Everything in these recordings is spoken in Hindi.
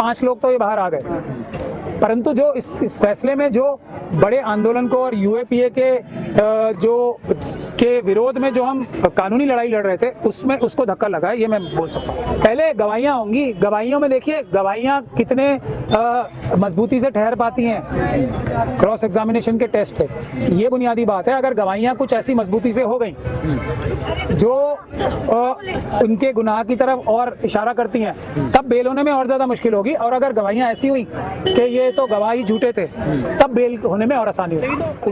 5 लोग तो ये बाहर आ गए, परंतु जो इस फैसले में जो बड़े आंदोलन को और यूएपीए के विरोध में जो हम कानूनी लड़ाई लड़ रहे थे उसमें उसको धक्का लगा है, ये मैं बोल सकता हूँ। पहले गवाहियाँ होंगी, गवाहियों में देखिए गवाहियाँ कितने मजबूती से ठहर पाती हैं क्रॉस एग्जामिनेशन के टेस्ट पे, ये बुनियादी बात है। अगर गवाहियाँ कुछ ऐसी मजबूती से हो गई जो उनके गुनाह की तरफ और इशारा करती हैं, तब बेल होने में और ज़्यादा मुश्किल होगी। और अगर गवाहियाँ ऐसी हुई कि ये तो गवाही झूठे थे, तब बेल होने में और आसानी होगी।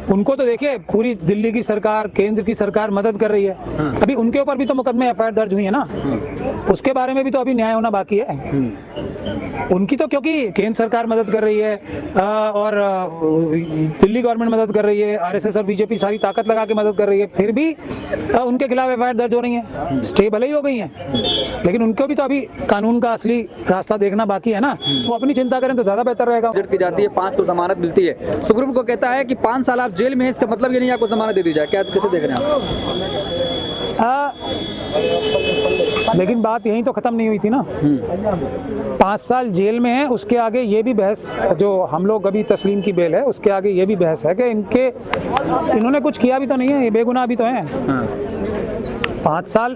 उनको तो देखिए पूरी दिल्ली की सरकार, केंद्र की सरकार मदद कर रही है। अभी उनके ऊपर भी तो मुकदमे एफआईआर दर्ज हुई है ना, उसके बारे में भी तो अभी न्याय होना बाकी है। उनकी तो क्योंकि केंद्र सरकार मदद कर रही है और दिल्ली गवर्नमेंट मदद कर रही है, आरएसएस और बीजेपी सारी ताकत लगा के मदद कर रही है, फिर भी उनके खिलाफ एफआईआर दर्ज हो रही है, स्टे भले ही हो गई हैं, लेकिन उनको भी तो अभी कानून का असली रास्ता देखना बाकी है ना। वो अपनी चिंता करें तो ज्यादा बेहतर रहेगा। की जाती है, 5 को जमानत मिलती है, सुप्रीम कोर्ट कहता है कि 5 साल आप जेल में हैं, इसका मतलब ये नहीं आपको जमानत दे दी जाए। क्या कैसे देख रहे हैं आप? लेकिन बात यहीं तो खत्म नहीं हुई थी ना। 5 साल जेल में है, उसके आगे ये भी बहस, जो हम लोग अभी तस्लीम की बेल है उसके आगे ये भी बहस है कि इन्होंने कुछ किया भी तो नहीं है, ये बेगुनाह भी तो है। 5 साल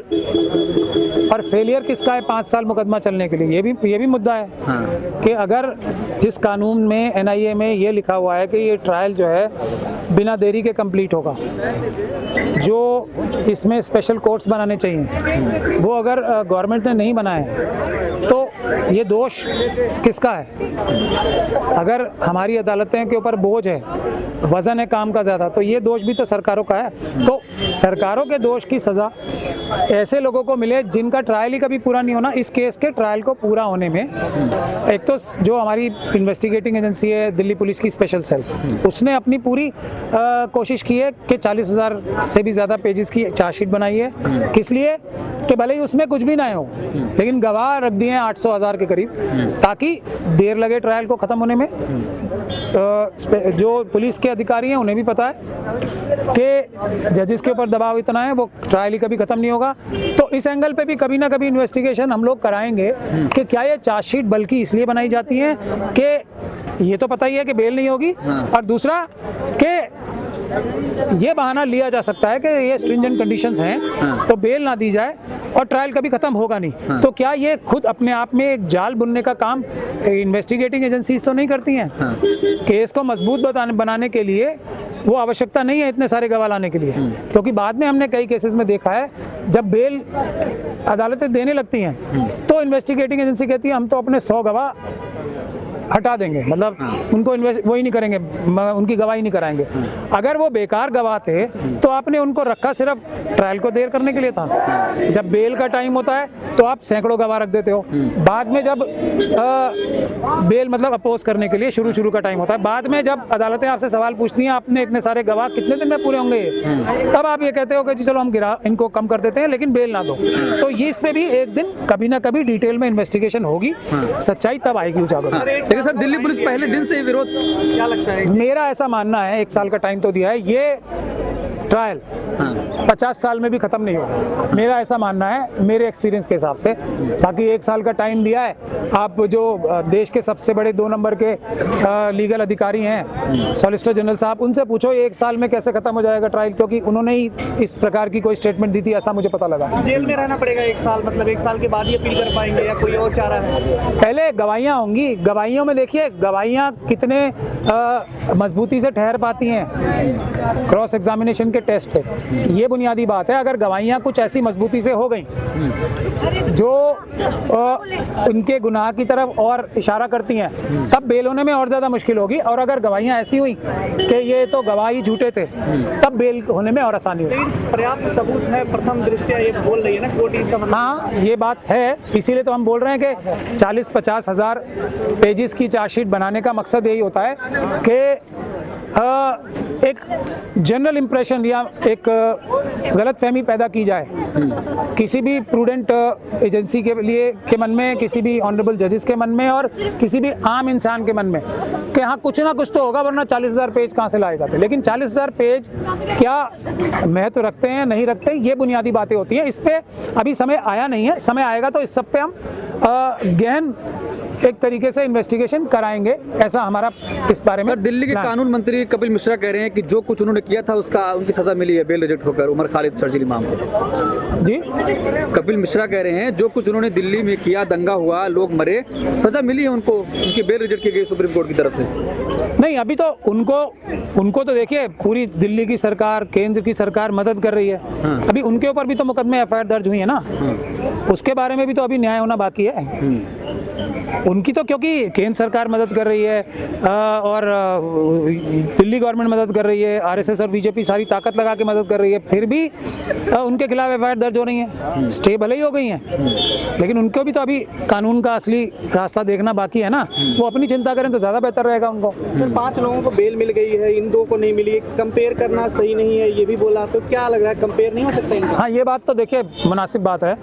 और फेलियर किसका है 5 साल मुकदमा चलने के लिए, ये भी मुद्दा है। कि अगर जिस कानून में एनआईए में ये लिखा हुआ है कि ये ट्रायल जो है बिना देरी के कंप्लीट होगा, जो इसमें स्पेशल कोर्ट्स बनाने चाहिए, वो अगर गवर्नमेंट ने नहीं बनाए तो ये दोष किसका है? अगर हमारी अदालतें के ऊपर बोझ है, वजन है काम का ज़्यादा, तो ये दोष भी तो सरकारों का है। तो सरकारों के दोष की सज़ा ऐसे लोगों को मिले जिनका ट्रायल ही कभी पूरा नहीं होना। इस केस के ट्रायल को पूरा होने में एक तो जो हमारी इन्वेस्टिगेटिंग एजेंसी है दिल्ली पुलिस की स्पेशल सेल, उसने अपनी पूरी कोशिश की है कि 40,000 से भी ज़्यादा पेजेस की चार्जशीट बनाई है। किस लिए? कि भले ही उसमें कुछ भी ना हो, लेकिन गवाह रख दिए हैं 800,000 के करीब, ताकि देर लगे ट्रायल को ख़त्म होने में। जो पुलिस के अधिकारी हैं उन्हें भी पता है कि जजेस के ऊपर दबाव इतना है, वो ट्रायल ही कभी ख़त्म नहीं होगा। तो इस एंगल पे भी कभी ना कभी इन्वेस्टिगेशन हम लोग कराएंगे कि क्या ये चार्जशीट बल्कि इसलिए बनाई जाती है कि ये तो पता ही है कि बेल नहीं होगी, और दूसरा कि ये बहाना लिया जा सकता है कि ये स्ट्रिंजेंट कंडीशंस हैं तो बेल ना दी जाए और ट्रायल कभी खत्म होगा नहीं। तो क्या ये खुद अपने आप में एक जाल बुनने का काम इन्वेस्टिगेटिंग एजेंसीज तो नहीं करती हैं? केस को मजबूत बनाने के लिए वो आवश्यकता नहीं है इतने सारे गवाह लाने के लिए, क्योंकि बाद में हमने कई केसेस में देखा है जब बेल अदालतें देने लगती हैं तो इन्वेस्टिगेटिंग एजेंसी कहती है हम तो अपने 100 गवाह हटा देंगे, मतलब उनको वही नहीं करेंगे, उनकी गवाही नहीं कराएंगे। अगर वो बेकार गवाह थे तो आपने उनको रखा सिर्फ ट्रायल को देर करने के लिए था। जब बेल का टाइम होता है तो आप सैकड़ों गवाह रख देते हो। बाद में जब बेल मतलब अपोज करने के लिए शुरू का टाइम होता है, बाद में जब अदालतें आपसे सवाल पूछती हैं आपने इतने सारे गवाह कितने दिन में पूरे होंगे, तब आप ये कहते हो कि जी चलो हम इनको कम कर देते हैं लेकिन बेल ना दो। तो ये इस पे भी एक दिन कभी ना कभी डिटेल में इन्वेस्टिगेशन होगी, सच्चाई तब आएगी उजागर। लेकिन सर दिल्ली पुलिस पहले दिन से विरोध, क्या लगता है? मेरा ऐसा मानना है 1 साल का टाइम तो दिया है, ये ट्रायल 50 साल में भी खत्म नहीं होगा, मेरा ऐसा मानना है मेरे एक्सपीरियंस के हिसाब से। बाकी 1 साल का टाइम दिया है, आप जो देश के सबसे बड़े 2 नंबर के लीगल अधिकारी हैं सॉलिसिटर जनरल साहब, उनसे पूछो 1 साल में कैसे खत्म हो जाएगा ट्रायल, क्योंकि उन्होंने ही इस प्रकार की कोई स्टेटमेंट दी थी, ऐसा मुझे पता लगा। जेल में रहना पड़ेगा 1 साल, मतलब 1 साल के बाद ये अपील कर पाएंगे या कोई और चारा है? पहले गवाहियाँ होंगी, गवाहियों में देखिए गवाहियाँ कितने मजबूती से ठहर पाती हैं क्रॉस एग्जामिनेशन के टेस्ट पे, ये बुनियादी बात है। अगर गवाहियाँ कुछ ऐसी मजबूती से हो गई जो उनके गुनाह की तरफ और इशारा करती हैं, तब बेल होने में और ज़्यादा मुश्किल होगी। और अगर गवाहियाँ ऐसी हुई कि ये तो गवाही झूठे थे, तब बेल होने में और आसानी होगी। लेकिन पर्याप्त सबूत है प्रथम दृष्टया, ये बोल रही है ना कोर्ट, इसका मतलब? हाँ, ये बात है, इसीलिए तो हम बोल रहे हैं कि 40-50 हज़ार पेजेस की चार्जशीट बनाने का मकसद यही होता है कि एक जनरल इम्प्रेशन या एक गलतफहमी पैदा की जाए किसी भी प्रूडेंट एजेंसी के लिए के मन में, किसी भी ऑनरेबल जजेस के मन में और किसी भी आम इंसान के मन में कि हाँ कुछ ना कुछ तो होगा, वरना 40,000 पेज कहाँ से लाएगा। फिर 40,000 पेज क्या महत्व रखते हैं नहीं रखते, ये बुनियादी बातें होती हैं। इस पे अभी समय आया नहीं है, समय आएगा तो इस सब पे हम गहन एक तरीके से इन्वेस्टिगेशन कराएंगे, ऐसा हमारा इस बारे में। सर, दिल्ली के कानून मंत्री कपिल मिश्रा कह रहे हैं कि जो कुछ उन्होंने किया था उसका उनकी सजा मिली है बेल रिजेक्ट होकर उमर खालिद शर्जील इमाम को। जी, कपिल मिश्रा कह रहे हैं जो कुछ उन्होंने दिल्ली में किया, दंगा हुआ, लोग मरे, सजा मिली है उनको, उनकी बेल रिजेक्ट की गई सुप्रीम कोर्ट की तरफ से। नहीं, अभी तो उनको तो देखिए पूरी दिल्ली की सरकार, केंद्र की सरकार मदद कर रही है। अभी उनके ऊपर भी तो मुकदमे एफआईआर दर्ज हुई है ना, उसके बारे में भी तो अभी न्याय होना बाकी है। उनकी तो क्योंकि केंद्र सरकार मदद कर रही है और दिल्ली गवर्नमेंट मदद कर रही है, आरएसएस और बीजेपी सारी ताकत लगा के मदद कर रही है, फिर भी उनके खिलाफ एफआईआर दर्ज हो रही है, स्टे भले ही हो गई हैं, लेकिन उनको भी तो अभी कानून का असली रास्ता देखना बाकी है ना। वो अपनी चिंता करें तो ज़्यादा बेहतर रहेगा उनको। सर, 5 लोगों को बेल मिल गई है, इन 2 को नहीं मिली, कंपेयर करना सही नहीं है ये भी बोला, तो क्या लग रहा है कंपेयर नहीं हो सकता इनका? हाँ, ये बात तो देखिए मुनासिब बात है,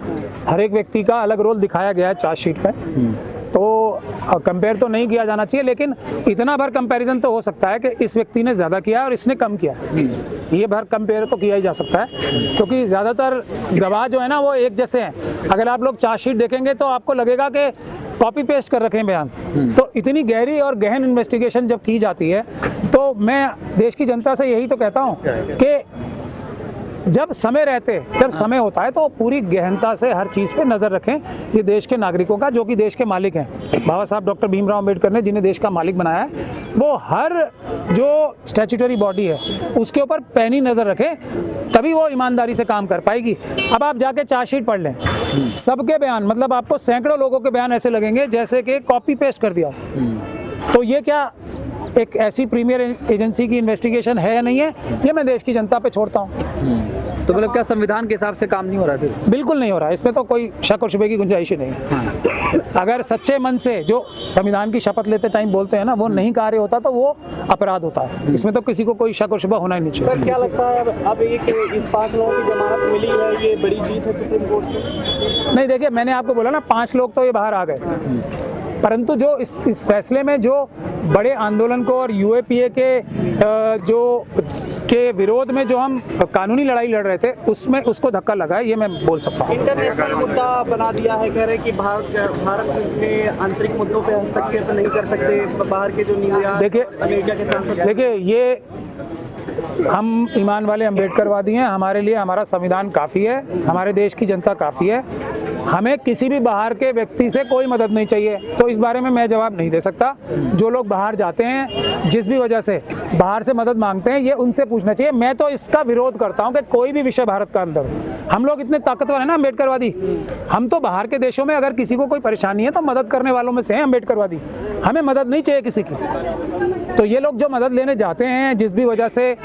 हर एक व्यक्ति का अलग रोल दिखाया गया है चार्जशीट पे, तो कंपेयर तो नहीं किया जाना चाहिए, लेकिन इतना भर कंपैरिजन तो हो सकता है कि इस व्यक्ति ने ज़्यादा किया और इसने कम किया। ये भर कंपेयर तो किया ही जा सकता है, क्योंकि ज़्यादातर गवाह जो है ना वो एक जैसे हैं। अगर आप लोग चार्जशीट देखेंगे तो आपको लगेगा कि कॉपी पेस्ट कर रखे हैं बयान। तो इतनी गहरी और गहन इन्वेस्टिगेशन जब की जाती है तो मैं देश की जनता से यही तो कहता हूँ कि जब समय होता है तो पूरी गहनता से हर चीज़ पे नज़र रखें। ये देश के नागरिकों का, जो कि देश के मालिक हैं, बाबा साहब डॉक्टर भीमराव अम्बेडकर ने जिन्हें देश का मालिक बनाया है, वो हर जो स्टैट्यूटरी बॉडी है उसके ऊपर पैनी नज़र रखें, तभी वो ईमानदारी से काम कर पाएगी। अब आप जाके चार्जशीट पढ़ लें, सबके बयान, मतलब आपको सैकड़ों लोगों के बयान ऐसे लगेंगे जैसे कि कॉपी पेस्ट कर दिया। तो ये क्या एक ऐसी प्रीमियर एजेंसी की इन्वेस्टिगेशन है या नहीं है, ये मैं देश की जनता पे छोड़ता हूँ। तो मतलब क्या संविधान के हिसाब से काम नहीं हो रहा है? फिर बिल्कुल नहीं हो रहा है, इसमें तो कोई शक और शुबे की गुंजाइश ही नहीं है। अगर सच्चे मन से जो संविधान की शपथ लेते टाइम बोलते हैं ना, वो नहीं कार्य होता तो वो अपराध होता है। इसमें तो किसी को कोई शक और शुबा होना ही नहीं चाहिए। सर, क्या लगता है अब इस 5 लोगों की जमानत मिली है, ये बड़ी जीत है सुप्रीम कोर्ट से? नहीं, देखिए मैंने आपको बोला ना 5 लोग तो ये बाहर आ गए, परंतु जो इस फैसले में जो बड़े आंदोलन को और यूएपीए के विरोध में जो हम कानूनी लड़ाई लड़ रहे थे उसमें उसको धक्का लगा है, ये मैं बोल सकता हूँ। इंटरनेशनल मुद्दा बना दिया है, कह रहे हैं कि भारत के आंतरिक मुद्दों पे हस्तक्षेप नहीं कर सकते बाहर के जो न्यूयॉर्क, अमेरिका के सांसद। देखिए, ये हम ईमान वाले अम्बेडकरवादी हैं, हमारे लिए हमारा संविधान काफ़ी है, हमारे देश की जनता काफ़ी है, हमें किसी भी बाहर के व्यक्ति से कोई मदद नहीं चाहिए। तो इस बारे में मैं जवाब नहीं दे सकता। जो लोग बाहर जाते हैं, जिस भी वजह से बाहर से मदद मांगते हैं, ये उनसे पूछना चाहिए। मैं तो इसका विरोध करता हूं कि कोई भी विषय भारत का अंदर, हम लोग इतने ताकतवर हैं ना अम्बेडकरवादी, हम तो बाहर के देशों में अगर किसी को कोई परेशानी है तो मदद करने वालों में से हैं अम्बेडकरवादी। हमें मदद नहीं चाहिए किसी की। तो ये लोग जो मदद लेने जाते हैं, जिस भी वजह से,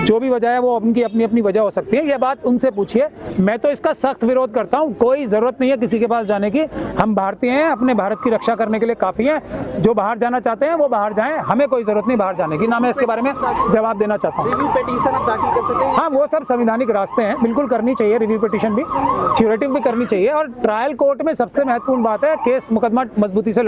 जो भी वजह है, वो उनकी अपनी अपनी वजह हो सकती है, ये बात उनसे पूछिए। मैं तो इसका सख्त विरोध करता हूँ। कोई ज़रूरत नहीं है किसी के पास जाने की। हम भारतीय हैं, अपने भारत की रक्षा करने के लिए काफ़ी हैं। जो बाहर जाना चाहते हैं वो बाहर जाएं, हमें कोई ज़रूरत नहीं बाहर जाने की। ना मैं इसके बारे में जवाब देना चाहता हूँ। रिव्यू पिटीशन आप दाखिल कर सकते हैं? हाँ, वो सब संवैधानिक रास्ते हैं, बिल्कुल करनी चाहिए। रिव्यू पिटीशन भी, क्यूरेटिव भी करनी चाहिए। और ट्रायल कोर्ट में सबसे महत्वपूर्ण बात है केस मुकदमा मजबूती से